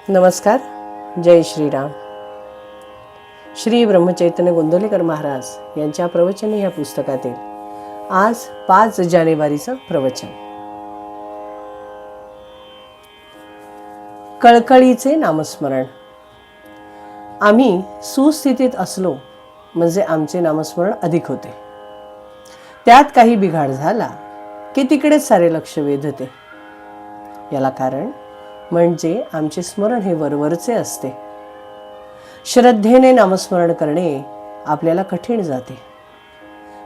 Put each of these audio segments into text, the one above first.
नमस्कार. जय श्रीराम. श्री ब्रह्मचैतन्य गोंदवलेकर महाराज यांच्या प्रवचने या पुस्तकातील आज 5 जानेवारीचं प्रवचन. कळकळीचे नामस्मरण. आम्ही सुस्थितीत असलो म्हणजे आमचे नामस्मरण अधिक होते. त्यात काही बिघाड झाला की तिकडेच सारे लक्ष वेधते. याला कारण म्हणजे आमचे स्मरण हे वरवरचे असते. श्रद्धेने नामस्मरण करणे आपल्याला कठीण जाते.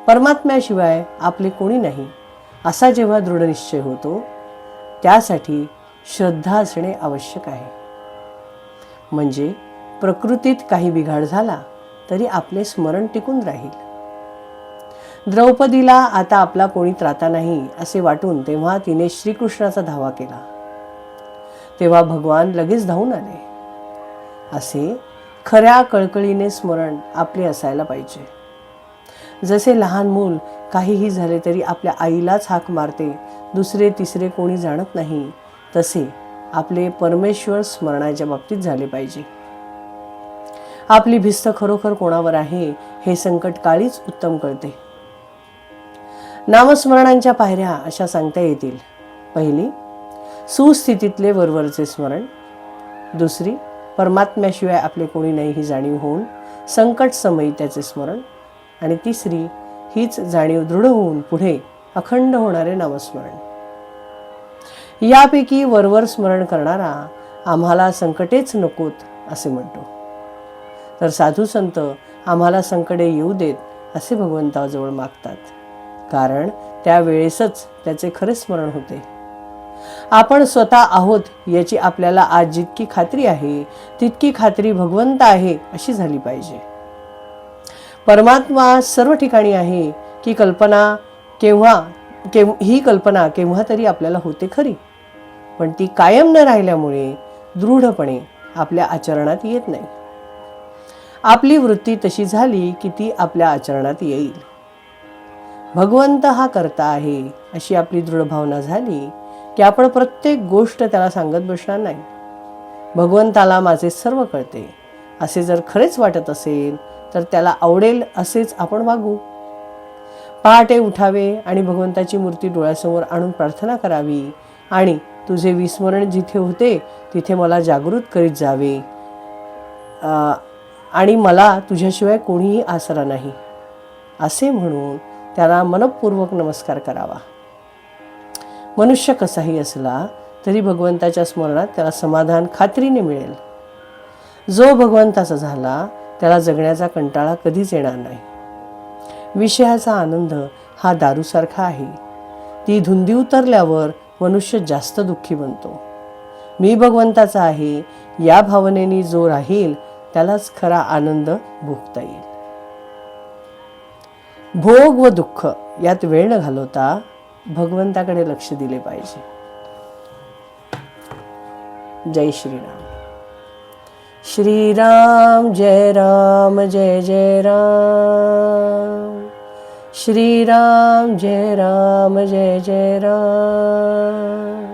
परमात्म्याशिवाय आपले कोणी नाही असा जेव्हा दृढ निश्चय होतो त्यासाठी श्रद्धा असणे आवश्यक आहे. म्हणजे प्रकृतीत काही बिघाड झाला तरी आपले स्मरण टिकून राहील. द्रौपदीला आता आपला कोणी त्राता नाही असे वाटून तेव्हा तिने श्रीकृष्णाचा धावा केला. तेव्हा भगवान लगेच धावून आले. असे खऱ्या कळकळीने स्मरण आपले असायला पाहिजे. जसे लहान मूल काहीही झाले तरी आपल्या आईलाच हाक मारते, दुसरे तिसरे कोणी जाणत नाही, तसे आपले परमेश्वर स्मरणाच्या बाबतीत झाले पाहिजे. आपली भिस्त खरोखर कोणावर आहे हे संकट काळीच उत्तम कळते. नामस्मरणांच्या पायऱ्या अशा सांगता येतील. पहिली, सुस्थितीतले वरवरचे स्मरण. दुसरी, परमात्म्याशिवाय आपले कोणी नाही ही जाणीव होऊन संकट समयी त्याचे स्मरण. आणि तिसरी, हीच जाणीव दृढ होऊन पुढे अखंड होणारे नामस्मरण. यापैकी वरवर स्मरण करणारा आम्हाला संकटेच नकोत असे म्हणतो, तर साधू संत आम्हाला संकटे येऊ देत असे भगवंताजवळ मागतात. कारण त्यावेळेसच त्याचे खरे स्मरण होते. आपण स्वतः आहोत याची आपल्याला आज जितकी खात्री आहे तितकी खात्री भगवंत आहे अशी झाली पाहिजे. परमात्मा सर्व ठिकाणी आहे ही कल्पना केव्हा तरी आपल्याला होते खरी, पण ती कायम न राहिल्यामुळे दृढपणे आपल्या आचरणात येत नाही. आपली वृत्ती तशी झाली की ती आपल्या आचरणात येईल. भगवंत हा करता आहे अशी आपली दृढ भावना झाली की आपण प्रत्येक गोष्ट त्याला सांगत बसणार नाही. भगवंताला माझे सर्व कळते असे जर खरेच वाटत असेल तर त्याला आवडेल असेच आपण वागू. पहाटे उठावे आणि भगवंताची मूर्ती डोळ्यासमोर आणून प्रार्थना करावी आणि तुझे विस्मरण जिथे होते तिथे मला जागृत करीत जावे आणि मला तुझ्याशिवाय कोणीही आसरा नाही असे म्हणून त्याला मनपूर्वक नमस्कार करावा. मनुष्य कसाही असला तरी भगवंताच्या स्मरणात त्याला समाधान खात्रीने मिळेल. जो भगवंताचा झाला त्याला जगण्याचा कंटाळा कधीच येणार नाही. विषयाचा आनंद हा दारूसारखा आहे. ती धुंदी उतरल्यावर मनुष्य जास्त दुःखी बनतो. मी भगवंताचा आहे या भावनेने जो राहील त्यालाच खरा आनंद भोगता येईल. भोग व दुःख यात वेळ न घालवता भगवंताकडे लक्ष दिले पाहिजे. जय श्रीराम. श्रीराम जय राम जय जय राम. श्रीराम जय राम जय जय राम.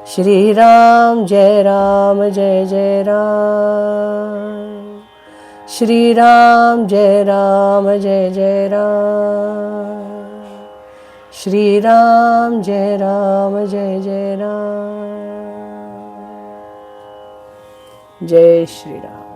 श्रीराम जय राम जय जय राम. श्रीराम जय राम जय जय राम. श्रीराम जय राम जय जय राम. जय श्रीराम.